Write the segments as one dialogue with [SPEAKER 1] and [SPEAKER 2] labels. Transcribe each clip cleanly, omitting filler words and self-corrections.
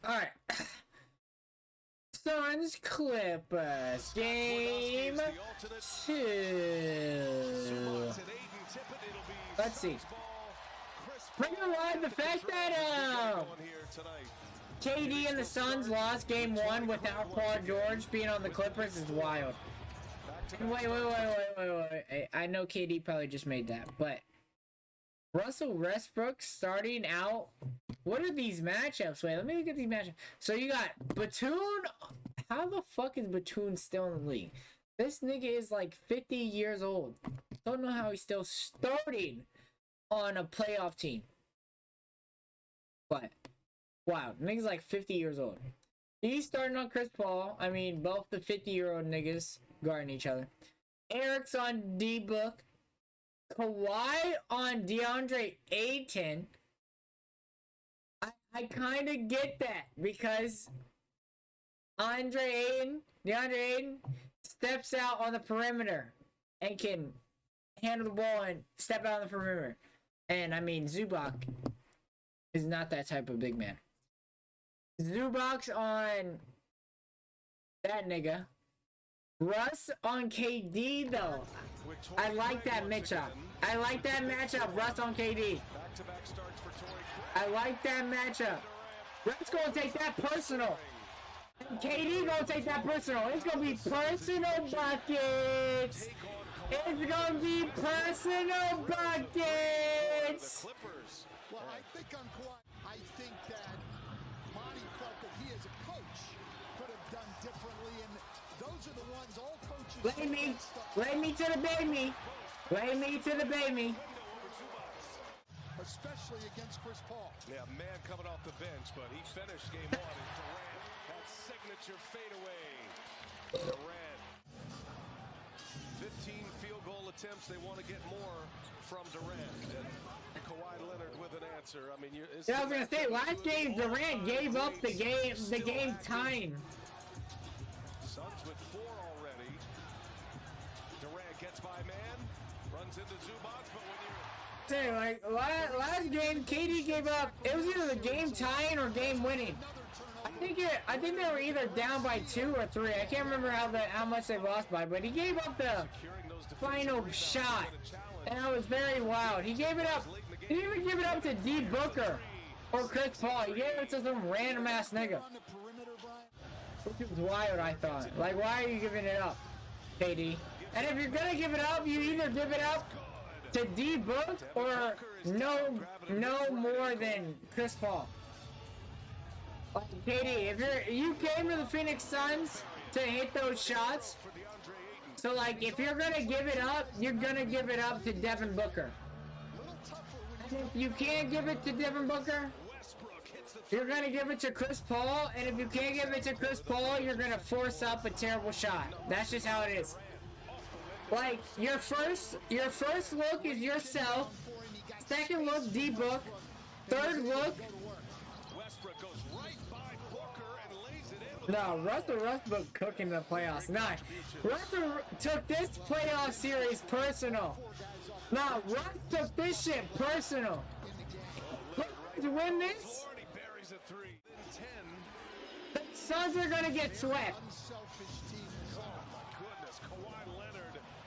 [SPEAKER 1] Alright. Suns Clippers game 2. Let's see. Bring it live the fact that KD and the Suns lost game 1 without Paul George being on the Clippers is wild. And wait. I know KD probably just made that, but Russell Westbrook starting out. What are these matchups? Wait, let me look at these matchups. So you got Batum. How the fuck is Batum still in the league? This nigga is like 50 years old. Don't know how he's still starting on a playoff team. But wow, nigga's like 50 years old. He's starting on Chris Paul. I mean, both the 50-year-old niggas guarding each other. Eric's on D-Book. Kawhi on DeAndre Ayton. I kind of get that because DeAndre Ayton steps out on the perimeter and can handle the ball and step out on the perimeter. And I mean, Zubac is not that type of big man. Zubac's on that nigga. Russ on KD though. I like that matchup. Russ on KD. I like that matchup. Russ gonna take that personal. And KD gonna take that personal. It's gonna be personal buckets. It's gonna be personal buckets.
[SPEAKER 2] Well, I think on Kawhi, I think that Monty felt that he as a coach could have done differently, and those are the ones all coaches.
[SPEAKER 1] Lay me to the baby. Lay me to the baby.
[SPEAKER 2] Especially against Chris Paul.
[SPEAKER 3] Yeah, man coming off the bench, but he finished game 1 as Durant, that signature fadeaway. Durant, 15 field goal attempts. They want to get more from Durant. And Kawhi Leonard with an answer. I mean,
[SPEAKER 1] I was gonna say last game Durant gave up the game time.
[SPEAKER 3] Suns with 4 already. Durant gets by man, runs into Zubac, but when you're
[SPEAKER 1] Like last game, KD gave up. It was either the game tying or game winning. I think they were either down by 2 or 3. I can't remember how much they lost by, but he gave up the final shot, and that was very wild. He gave it up. He didn't even give it up to D Booker or Chris Paul. He gave it to some random ass nigga. Which was wild, I thought. Like, why are you giving it up, KD? And if you're gonna give it up, you either give it up to D-Book or no more than Chris Paul. Like, KD, if you came to the Phoenix Suns to hit those shots, so like if you're gonna give it up, you're gonna give it up to Devin Booker. And if you can't give it to Devin Booker, you're gonna give it to Chris Paul, and if you can't give it to Chris Paul, you're gonna force up a terrible shot. That's just how it is. Like, your first look is yourself. Second look, D-Book. Third look.
[SPEAKER 3] Westbrook goes right by Booker and lays it in.
[SPEAKER 1] No, Russell Westbrook cooking the playoffs. Nah, Russell took this playoff series personal. Nah, Russ took this shit personal. To win this, the Suns are gonna get swept.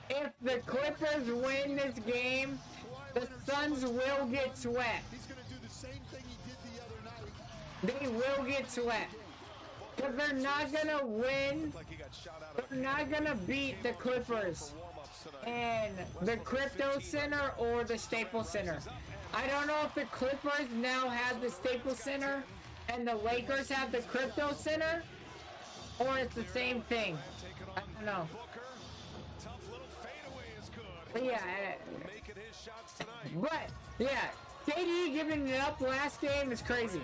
[SPEAKER 1] If the Clippers win this game, the Suns will get swept.
[SPEAKER 2] He's going to do the same thing he did the other night.
[SPEAKER 1] They will get swept. Because they're not going to win. They're not going to beat the Clippers in the Crypto Center or the Staples Center. I don't know if the Clippers now have the Staples Center and the Lakers have the Crypto Center, or it's the same thing. I don't know. But yeah, KD giving it up last game is crazy.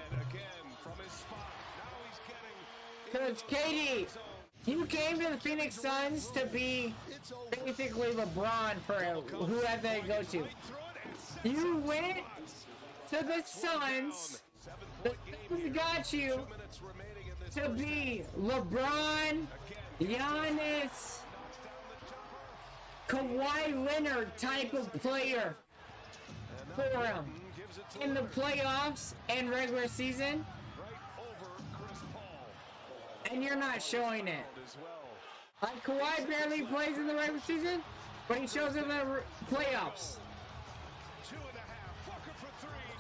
[SPEAKER 1] Because KD, you came to the Phoenix Suns to be basically LeBron for whoever they go to. You went to the Suns. The Suns got you to be LeBron, Giannis, Kawhi Leonard type of player for him in the playoffs and regular season. and you're not showing it.
[SPEAKER 3] As well.
[SPEAKER 1] Like Kawhi barely plays in the regular season, but he shows in the playoffs.
[SPEAKER 3] 2.5. Booker for three.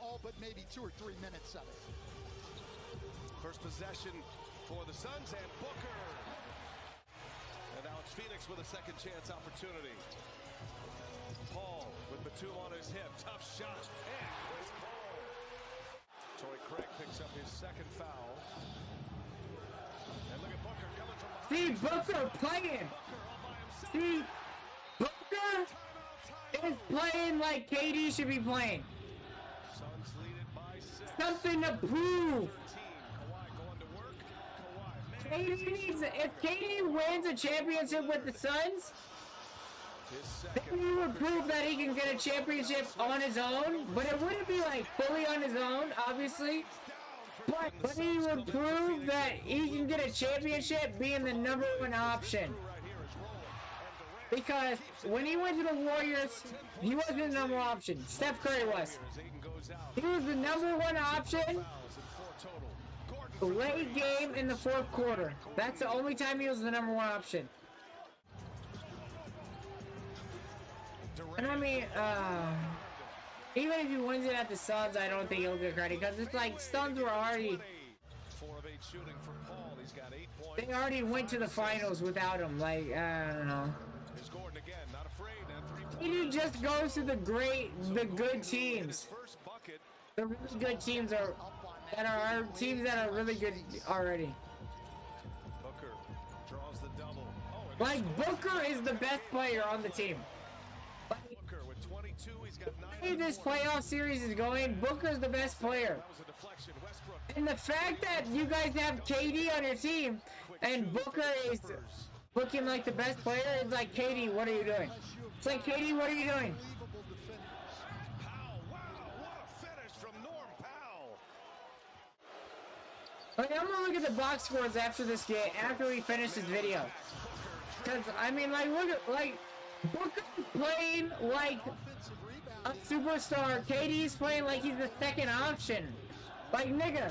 [SPEAKER 2] All but maybe 2 or 3 minutes of it.
[SPEAKER 3] First possession for the Suns and Booker. And now it's Phoenix with a second chance opportunity. Paul with Batum on his hip. Tough shot. And Chris Paul. Torrey Craig picks up his second foul. And look at Booker coming from behind.
[SPEAKER 1] See Booker playing. See Booker is playing like KD should be playing.
[SPEAKER 3] Suns lead it by 6.
[SPEAKER 1] Something to prove.
[SPEAKER 3] 13. Kawhi going to work. Kawhi.
[SPEAKER 1] KD needs, if KD wins a championship with the Suns,
[SPEAKER 3] His
[SPEAKER 1] then
[SPEAKER 3] second.
[SPEAKER 1] he would prove that he can get a championship on his own, but it wouldn't be like fully on his own, obviously. But he would prove that he can get a championship being the number one option. Because when he went to the Warriors, he wasn't the number one option. Steph Curry was. He was the number one option late game in the fourth quarter. That's the only time he was the number one option. And I mean, even if he wins it at the Suns, I don't think he'll get credit because it's like Suns were already.
[SPEAKER 3] 4 of 8 shooting for Paul. He's got 8 points.
[SPEAKER 1] They already went to the finals without him. Like, I don't know.
[SPEAKER 3] Here's Gordon again, not afraid. And 3
[SPEAKER 1] He just goes to the good teams.
[SPEAKER 3] First bucket.
[SPEAKER 1] The really good teams are teams that are really good already.
[SPEAKER 3] Booker draws the double. Oh, and
[SPEAKER 1] Like Booker is the best player on the team.
[SPEAKER 3] Booker with 22. He's got 9.
[SPEAKER 1] If this playoff series is going, Booker's the best player.
[SPEAKER 3] That was a deflection. Westbrook.
[SPEAKER 1] And the fact that you guys have KD on your team and Booker is looking like the best player is like, KD, what are you doing? It's like, KD, what are you doing?
[SPEAKER 2] Unbelievable defenders.
[SPEAKER 3] Powell. Wow, what a finish from Norm Powell.
[SPEAKER 1] Like, I'm gonna look at the box scores after this game, after we finish this video. Cause, I mean, like, look at, like, Booker playing like
[SPEAKER 2] Offensive rebound.
[SPEAKER 1] a superstar. KD's playing like he's the second option. Like, nigga,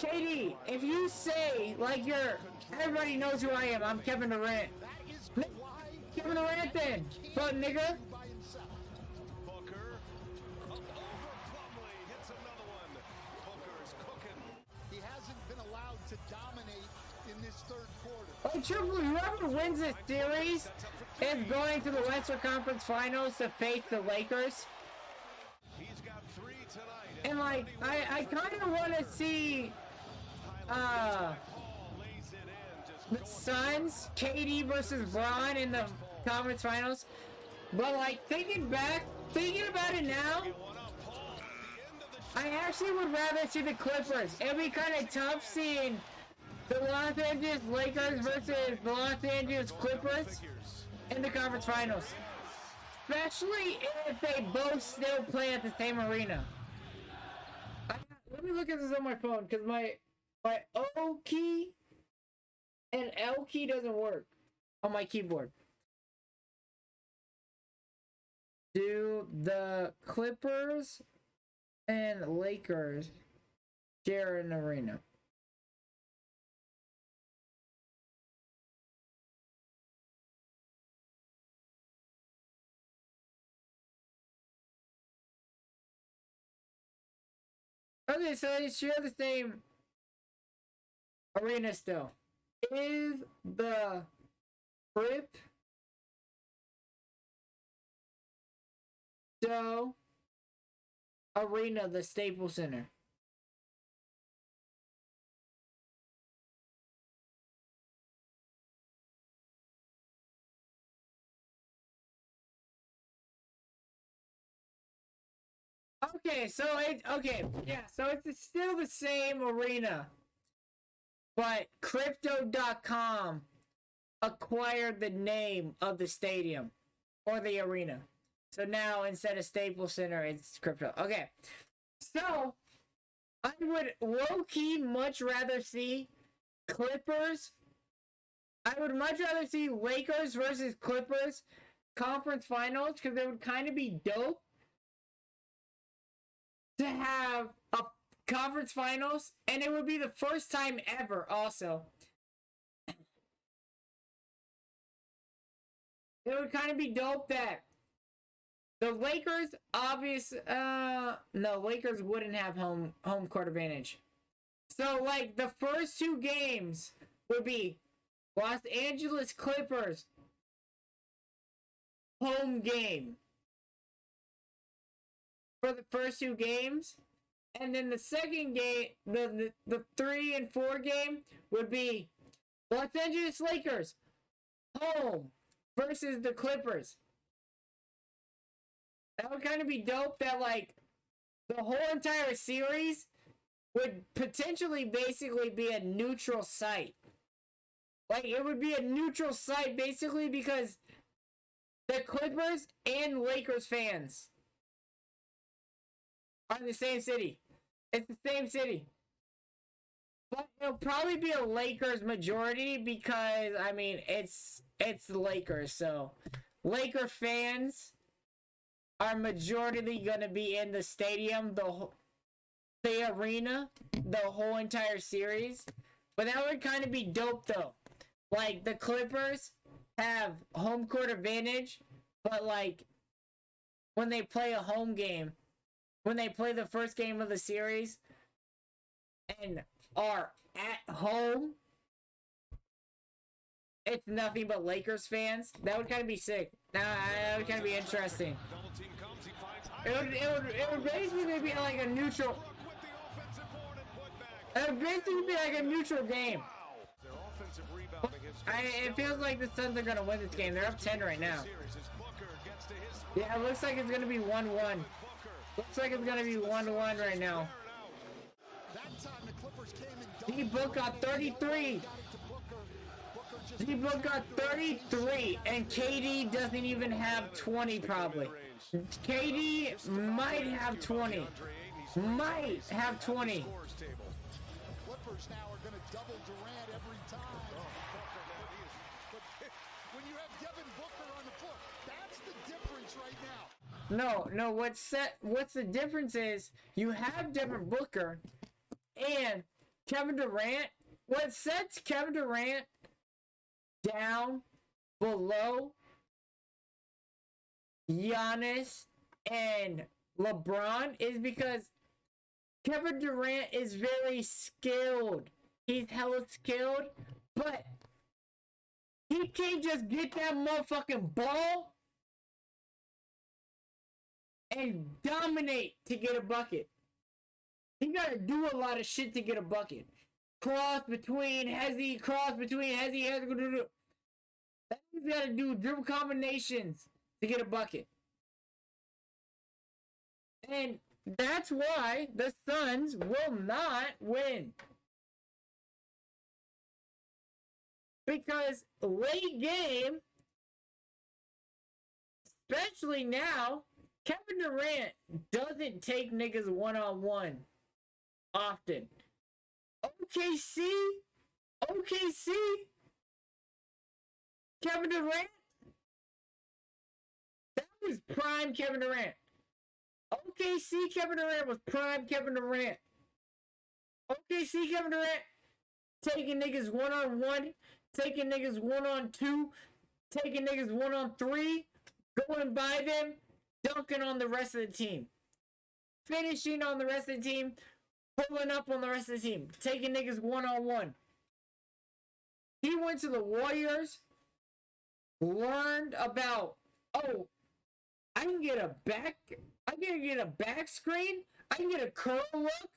[SPEAKER 1] KD, if you say, like, everybody knows who I am, I'm Kevin Durant.
[SPEAKER 2] That is
[SPEAKER 1] Ni-
[SPEAKER 2] Kawhi
[SPEAKER 1] Kevin Durant then. But, nigga,
[SPEAKER 2] by himself.
[SPEAKER 3] Booker up over Plumlee, hits another one. Booker is cooking.
[SPEAKER 2] He hasn't been allowed to dominate in this third quarter.
[SPEAKER 1] like, truthfully, whoever wins this series is going to the Western Conference Finals to face the Lakers.
[SPEAKER 3] He's got 3 tonight.
[SPEAKER 1] And, like, I kind of want to see,
[SPEAKER 3] Paul lays it in, just
[SPEAKER 1] the Suns, KD versus Bron in the conference finals. But, like, thinking about it now,
[SPEAKER 3] one up. Paul at the end of the
[SPEAKER 1] I actually would rather see the Clippers. It'd be kind of tough seeing the Los Angeles Lakers versus the Los Angeles Clippers
[SPEAKER 3] figures.
[SPEAKER 1] in the conference finals. Especially if they both still play at the same arena. Let me look at this on my phone, because my O key and L key doesn't work on my keyboard. Do the Clippers and Lakers share an arena? Okay, so they share the same arena still. Is the Crypto Arena the Staples Center? Okay, so it's still the same arena, but Crypto.com acquired the name of the stadium or the arena. So now instead of Staples Center, it's Crypto. Okay, so I would low-key much rather see Clippers. I would much rather see Lakers versus Clippers conference finals, because it would kind of be dope to have conference finals, and it would be the first time ever also. It would kind of be dope that the Lakers, no, Lakers wouldn't have home court advantage. So, like, the first two games would be Los Angeles Clippers home game for the first two games. And then the second game, the 3 and 4 game would be Los Angeles Lakers home versus the Clippers. That would kind of be dope that, like, the whole entire series would potentially basically be a neutral site. Like, it would be a neutral site basically because the Clippers and Lakers fans are in the same city. It's the same city. But it'll probably be a Lakers majority because, I mean, it's the Lakers, so Laker fans are majority gonna be in the stadium, the arena, the whole entire series. But that would kind of be dope though. Like, the Clippers have home court advantage, but like when they play a home game, when they play the first game of the series and are at home, it's nothing but Lakers fans. That would kind of be sick. That would kind of be interesting. It would basically be like a neutral. It would basically be like a neutral game. It feels like the Suns are gonna win this game. They're up 10 right now. Yeah, it looks like it's gonna be 1-1. Looks like it's gonna be 1-1 right now. D-Book got 33. D-Book got 33, and KD doesn't even have 20 probably. KD might have 20. Might have 20.
[SPEAKER 2] Clippers now are going to double Durant every time. But when you have Devin Booker on the floor, that's the difference right now.
[SPEAKER 1] No, what's the difference is you have Devin Booker and Kevin Durant. What sets Kevin Durant down below Giannis and LeBron is because Kevin Durant is very skilled. He's hella skilled, but he can't just get that motherfucking ball and dominate to get a bucket. He gotta do a lot of shit to get a bucket. Cross between Hezzy. That he's gotta do dribble combinations to get a bucket. And that's why the Suns will not win. Because late game, especially now, Kevin Durant doesn't take niggas one-on-one often. OKC, Kevin Durant, that was prime Kevin Durant. OKC Kevin Durant was prime Kevin Durant. OKC Kevin Durant taking niggas one-on-one, taking niggas one-on-two, taking niggas one-on-three, going by them, dunking on the rest of the team, finishing on the rest of the team, pulling up on the rest of the team, taking niggas one-on-one. He went to the Warriors, learned about, oh, I can get a back screen, I can get a curl look,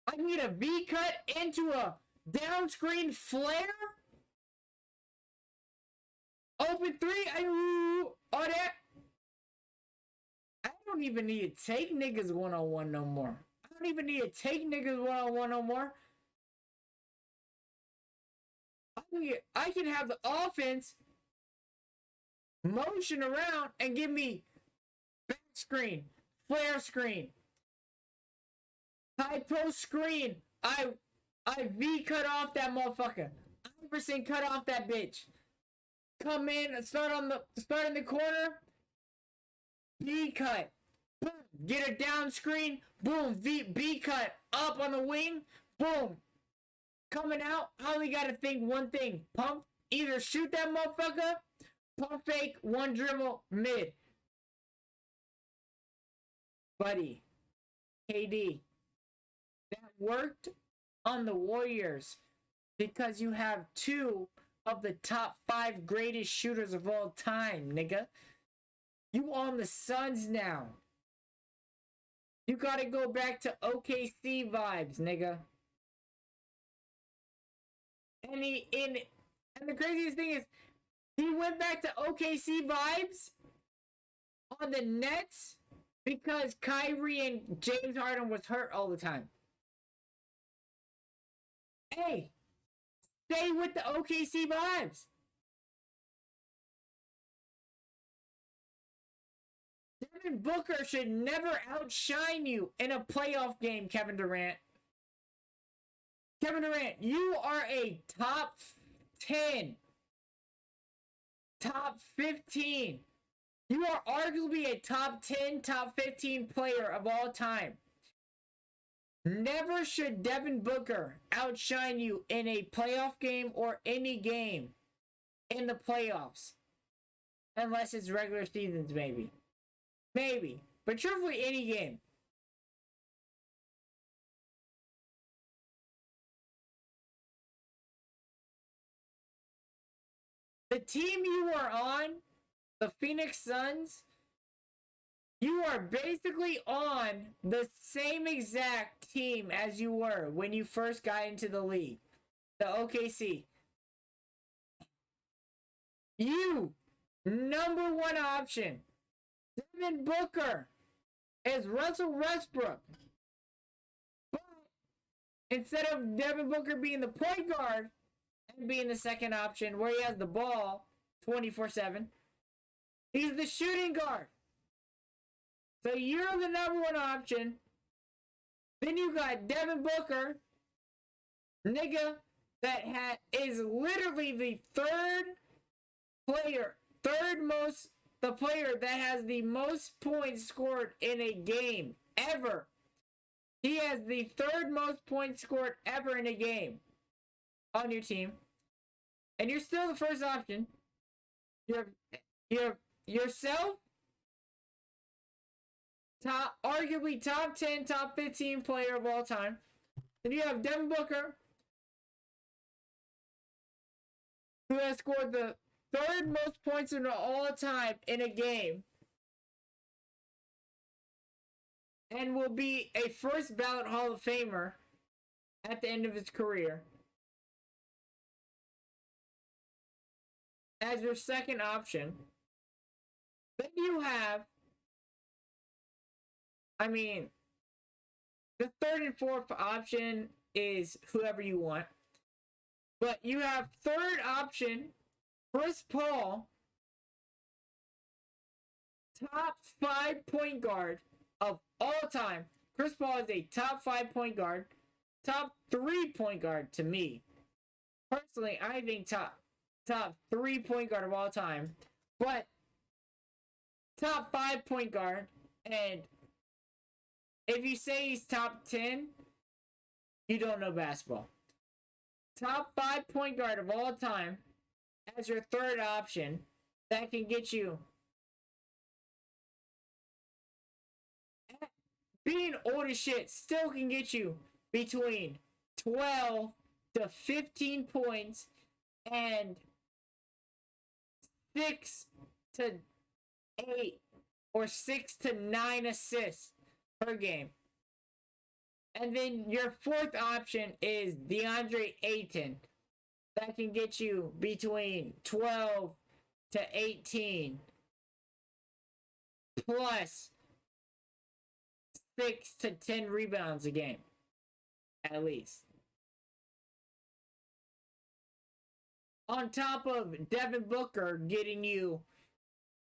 [SPEAKER 1] I can get a V cut into a down screen flare, open three, all that. I don't even need to take niggas one-on-one no more. I don't even need to take niggas one-on-one no more. I can have the offense motion around and give me back screen, flare screen, high post screen. I V cut off that motherfucker. Iverson cut off that bitch. Come in and start in the corner. V cut. Boom. get a down screen, boom, B cut up on the wing, boom, coming out. I only gotta think one thing: pump, either shoot that motherfucker, pump fake, one dribble, mid. Buddy, KD, that worked on the Warriors because you have two of the top 5 greatest shooters of all time, nigga. You on the Suns now. You gotta go back to OKC vibes, nigga. And the craziest thing is, he went back to OKC vibes on the Nets because Kyrie and James Harden was hurt all the time. Hey, stay with the OKC vibes. Devin Booker should never outshine you in a playoff game, Kevin Durant. Kevin Durant, you are a top 10, top 15. You are arguably a top 10, top 15 player of all time. Never should Devin Booker outshine you in a playoff game or any game in the playoffs. Unless it's regular seasons, maybe. Maybe. But truthfully, any game. The team you are on, the Phoenix Suns, you are basically on the same exact team as you were when you first got into the league. The OKC. You, number one option. Devin Booker is Russell Westbrook. But instead of Devin Booker being the point guard and being the second option where he has the ball 24/7, he's the shooting guard. So you're the number one option. Then you got Devin Booker, nigga, that is literally the the player that has the most points scored in a game ever. He has the third most points scored ever in a game on your team. And you're still the first option. You're yourself, arguably top 10, top 15 player of all time. Then you have Devin Booker, who has scored the third most points in all time in a game, and will be a first ballot Hall of Famer at the end of his career. As your second option. Then you have, the third and fourth option is whoever you want. But you have third option, Chris Paul, top 5 point guard of all time. Chris Paul is a top 5 point guard, top 3 point guard to me. Personally, I think top 3 point guard of all time, but top 5 point guard. And if you say he's top 10, you don't know basketball. Top 5 point guard of all time as your third option that can get you, being old as shit, still can get you between 12 to 15 points and 6 to 8 or 6 to 9 assists per game. And then your fourth option is DeAndre Ayton. That can get you between 12 to 18 plus 6 to 10 rebounds a game, at least. On top of Devin Booker getting you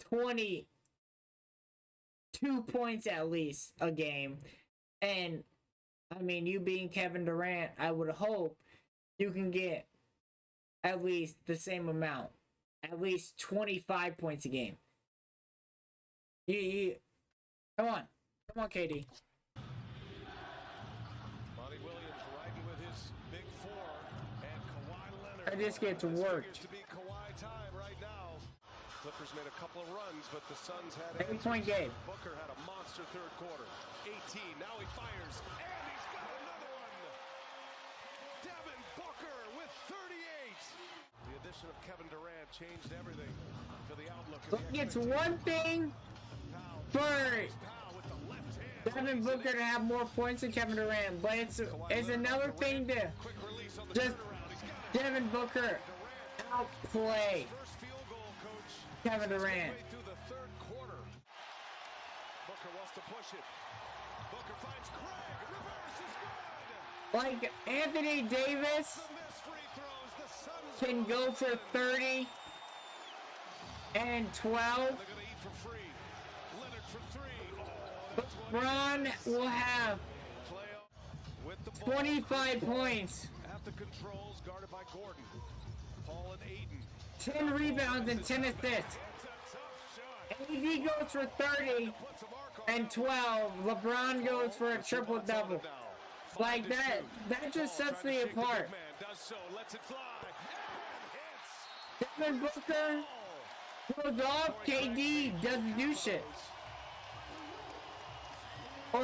[SPEAKER 1] 22 points at least a game. And, you being Kevin Durant, I would hope you can get at least the same amount. At least 25 points a game. You come on. Come on, KD.
[SPEAKER 3] Monty Williams riding with his big four, and Kawhi Leonard.
[SPEAKER 1] I just get to
[SPEAKER 3] This
[SPEAKER 1] work.
[SPEAKER 3] figures to be Kawhi time right now. Clippers made a couple of runs, but the Suns had
[SPEAKER 1] 8-point game.
[SPEAKER 3] Booker had a monster third quarter. 18. Now he fires, and he's got another one. Devin Booker with 38. The addition of Kevin Durant changed everything for the outlook.
[SPEAKER 1] It's one thing for Devin Booker to have more points than Kevin Durant, but it's another thing to just Devin Booker outplay Kevin Durant.
[SPEAKER 3] Through the third quarter. Booker wants to push it. Booker finds Craig. Reverse is good.
[SPEAKER 1] Like Anthony Davis can go for 30 and 12.
[SPEAKER 3] They're going to eat for free. Leonard for three.
[SPEAKER 1] LeBron will have 25 points,
[SPEAKER 3] At the controls, guarded by Gordon. Paul and Ayton.
[SPEAKER 1] 10 rebounds, and 10 assists.
[SPEAKER 3] It's a tough shot.
[SPEAKER 1] AD goes for 30 and 12. LeBron goes for a triple-double. Like that just sets me apart.
[SPEAKER 3] Man does so, lets it fly.
[SPEAKER 1] Devin Booker goes off, KD doesn't do shit. Or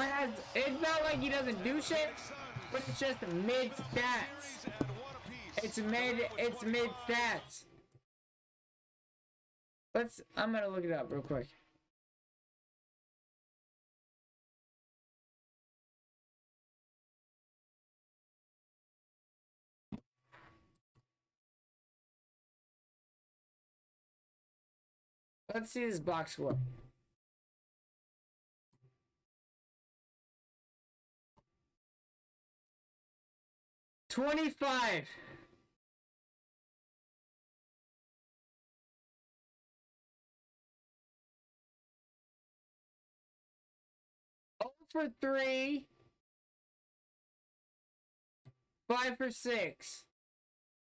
[SPEAKER 1] it's not like he doesn't do shit, but it's just mid stats. It's mid stats. I'm gonna look it up real quick. Let's see this box score. $25. For 3, 5 for 6.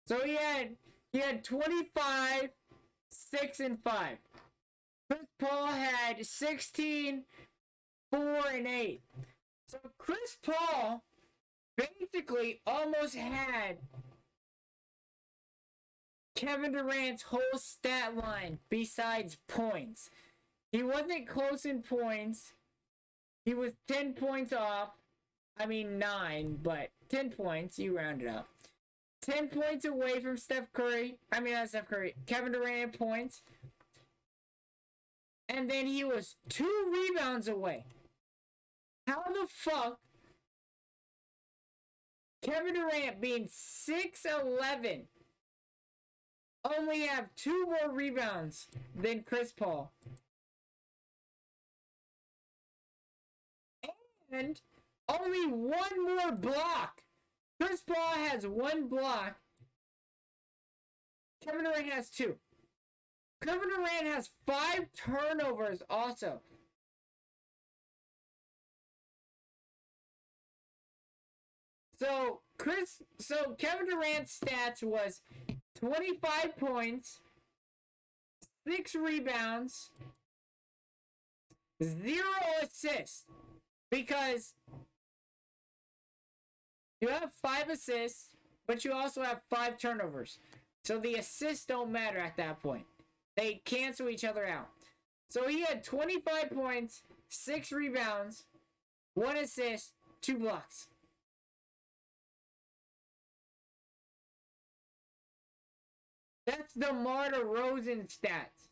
[SPEAKER 1] So he had 25, 6 and 5. Chris Paul had 16, 4 and 8. So Chris Paul basically almost had Kevin Durant's whole stat line besides points. He wasn't close in points. He was 10 points off. I mean 9, but 10 points. You round it up. 10 points away from Steph Curry. I mean, not Steph Curry. Kevin Durant in points. And then he was 2 rebounds away. How the fuck Kevin Durant being 6'11" only have 2 more rebounds than Chris Paul? And only 1 more block. Chris Paul has 1 block. Kevin Durant has 2. Kevin Durant has 5 turnovers also. So Kevin Durant's stats was 25 points, 6 rebounds, 0 assists. Because you have 5 assists, but you also have 5 turnovers. So the assists don't matter at that point. They cancel each other out. So he had 25 points, 6 rebounds, 1 assist, 2 blocks. That's DeMar DeRozan stats.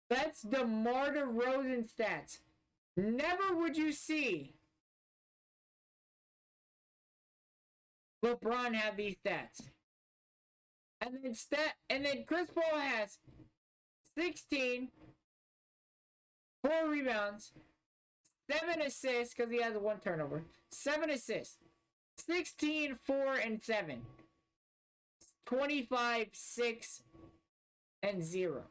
[SPEAKER 1] That's DeMar DeRozan stats. Never would you see LeBron have these stats. And then Chris Paul has 16, 4 rebounds, 7 assists because he has 1 turnover, 7 assists, 16, 4, and 7, 25, 6, and 0.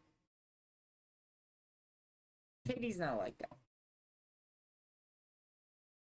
[SPEAKER 1] KD's not like that.